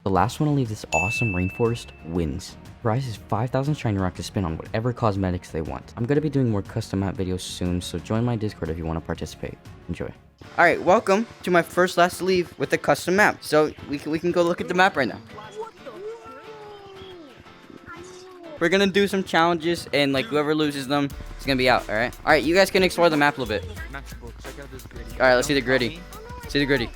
The last one to leave this awesome rainforest wins. Prize is 5,000 shiny rock to spin on whatever cosmetics they want. I'm gonna be doing more custom map videos soon, so join my Discord if you want to participate. Enjoy. Alright, welcome to my first last to leave with the custom map. So we can go look at the map right now. We're gonna do some challenges, and like whoever loses them is gonna be out, alright? Alright, you guys can explore the map a little bit. Maxable, check out this gritty. Alright, let's see the gritty. See the gritty.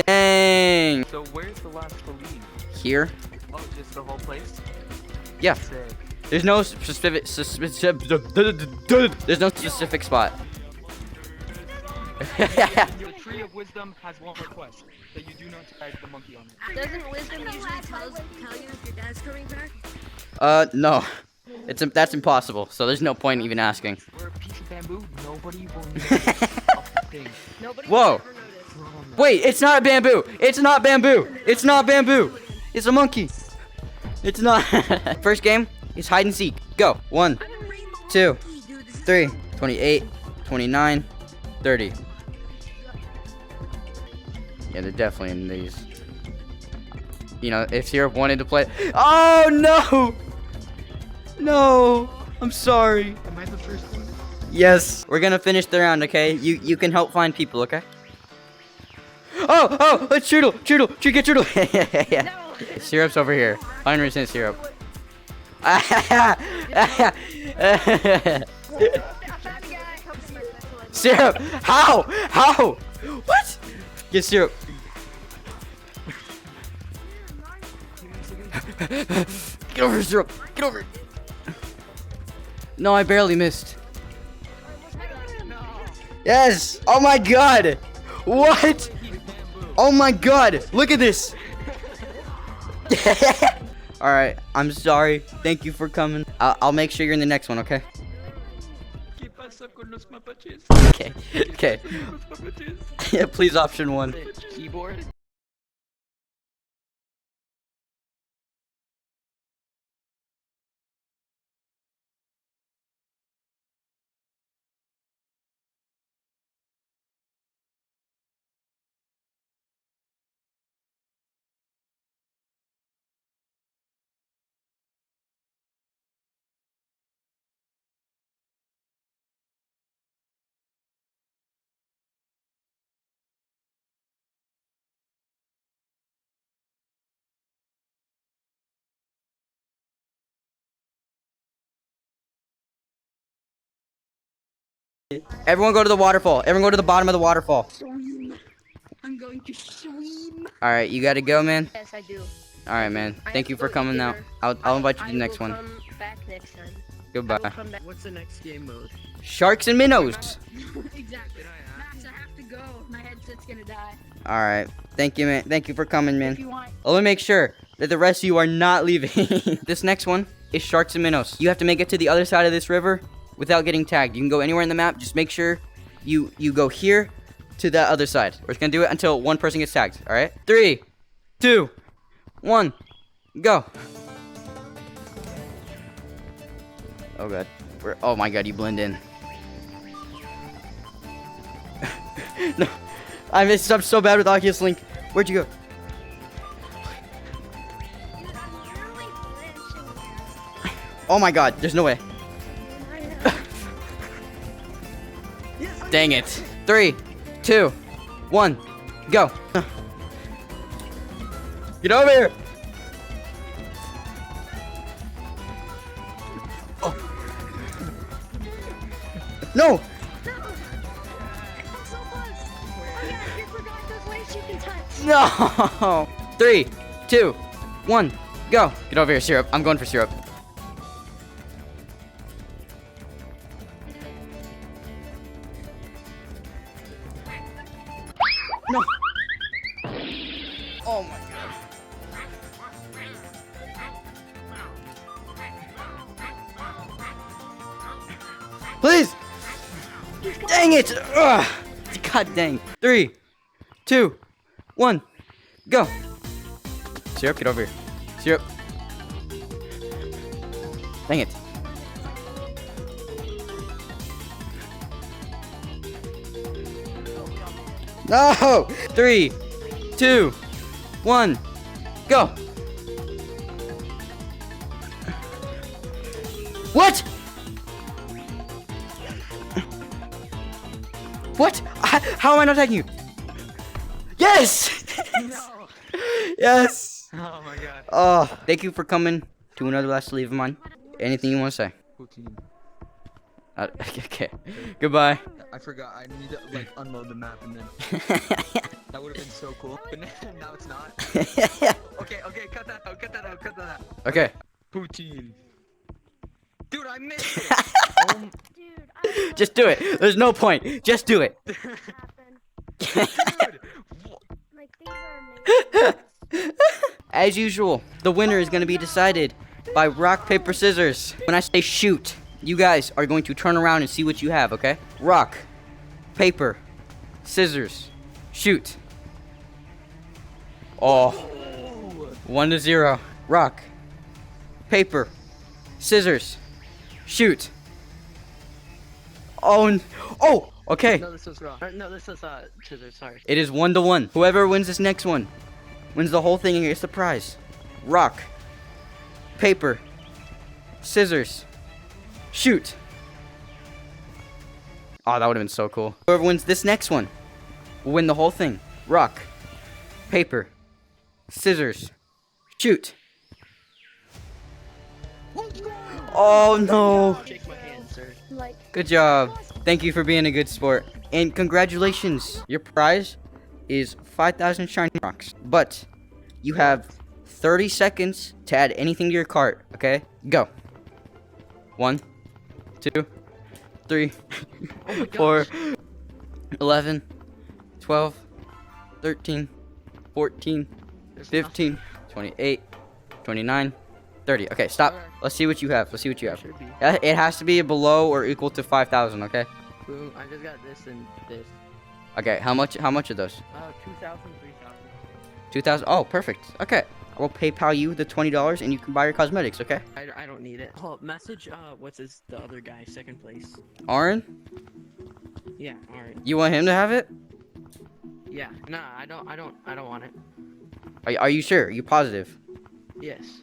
Dang! So where's the last to leave? Here? Oh, just the whole place? Yeah. Sick. There's no specific there's no specific spot. The tree of wisdom has one request, that you do not tag the monkey on it. Doesn't wisdom usually tell you if your dad's coming back? No. That's impossible, so there's no point in even asking. We're a piece of bamboo, nobody will notice a thing. Nobody Whoa. will ever notice. Wait, it's not bamboo! It's not bamboo! It's not bamboo! It's a monkey! It's not. First game is hide and seek. Go. 1, 2, 3, 28, 29, 30. Yeah, they're definitely in these. You know, if Syrup wanted to play. Oh no! No! I'm sorry. Am I the first one? Yes. We're gonna finish the round, okay? You can help find people, okay? Oh! It's Turtle! Get Turtle! Yeah. No. Syrup's over here. 100% Syrup. Syrup! How? What? Get Syrup. Get over here, Syrup. Get over. No, I barely missed. Yes! Oh my god! What? Oh my god! Look at this! Alright, I'm sorry. Thank you for coming. I'll make sure you're in the next one, okay? Okay. Yeah, please option 1. Keyboard? Everyone go to the waterfall. Everyone go to the bottom of the waterfall. I'm going to swim. Alright, you gotta go, man. Yes, I do. Alright, man. Thank you for coming out. I'll invite you to the next one. Come back next time. Goodbye. I will come back. What's the next game mode? Sharks and minnows. Exactly. Max, I have to go. My headset's gonna die. Alright. Thank you, man. Thank you for coming, If man. you want. Let me make sure that the rest of you are not leaving. This next one is sharks and minnows. You have to make it to the other side of this river without getting tagged. You can go anywhere in the map. Just make sure you go here to that other side. We're just gonna do it until one person gets tagged. Alright? 3, 2, 1, go. Oh god. Oh my god, you blend in. No. I messed up so bad with Oculus Link. Where'd you go? Oh my god, there's no way. Dang it. 3, 2, 1, go. Get over here. Oh. No. No. 3, 2, 1, go. Get over here, Syrup. I'm going for Syrup. No. Oh my god. Please. Dang it. Ugh. God dang. 3, 2, 1, go. Syrup, get over here. Syrup. Dang it. No! 3, 2, 1, go! What? What? How am I not attacking you? Yes! No. Yes! Oh my god. Oh, thank you for coming to another Last Leave of Mine. Anything you want to say? Poutine. Okay. Goodbye. I forgot. I need to like unload the map and then that would have been so cool. But now it's not. Okay, cut that out. Okay. Poutine. Dude, I missed it. Dude, I Just do it. There's no point. Just do it. happen. Dude. Like these are amazing. As usual, the winner is going to be decided by rock, paper, scissors. When I say shoot, you guys are going to turn around and see what you have, okay? Rock, paper, scissors, shoot. Oh, 1-0. Rock, paper, scissors, shoot. Oh, okay. No, this was wrong. No, this was scissors. Sorry. It is 1-1. Whoever wins this next one wins the whole thing and gets the prize. Rock, paper, scissors, shoot. Oh, that would have been so cool. Whoever wins this next one will win the whole thing. Rock, paper, scissors, shoot. Oh no. Shake my hand, sir. Like Good job. Thank you for being a good sport. And congratulations. Your prize is 5,000 shiny rocks. But you have 30 seconds to add anything to your cart, okay? Go. 1, 2, 3, 4, 11, 12, 13, 14, 15, 28, 29, 30. Okay, stop. Let's see what you have. Let's see what you have. Should be. It has to be below or equal to 5,000, okay? Boom. I just got this and this. Okay, how much are those? 2,000, 3,000. 2,000. Oh, perfect. Okay. I will PayPal you the $20 and you can buy your cosmetics, okay? I don't need it. Oh, message. What's the other guy? Second place. Aaron, Yeah. All right. you want him to have it? Yeah. Nah, I don't want it. Are you sure? Are you positive? Yes.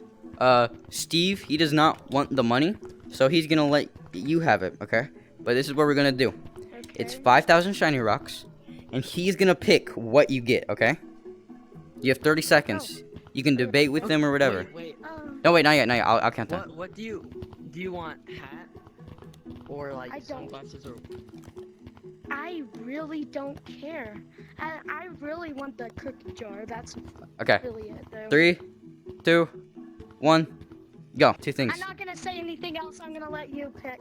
Steve, he does not want the money, so he's gonna let you have it, okay? But this is what we're gonna do. It's 5,000 shiny rocks, and he's gonna pick what you get, okay? You have 30 seconds. You can debate with them or whatever. Wait. No, wait, not yet, not yet. I'll count down. What do you want? Hat or like I don't. sunglasses or? I really don't care. I really want the cookie jar. That's Okay. really it though. 3, 2, 1, go. Two things. I'm not gonna say anything else. I'm gonna let you pick.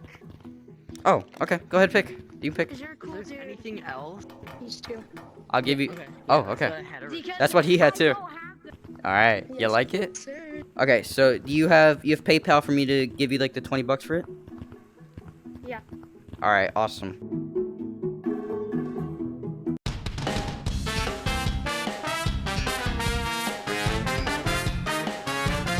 Oh, okay. Go ahead, pick. You pick. Cause you're a Is cool there dude. anything else? These two. I'll give you. Okay. Oh, that's okay. what I had already. Because That's what he had I too. don't have the- All right. You Yes, like it? sir. Okay. So do you have PayPal for me to give you like the $20 for it? Yeah. All right. Awesome.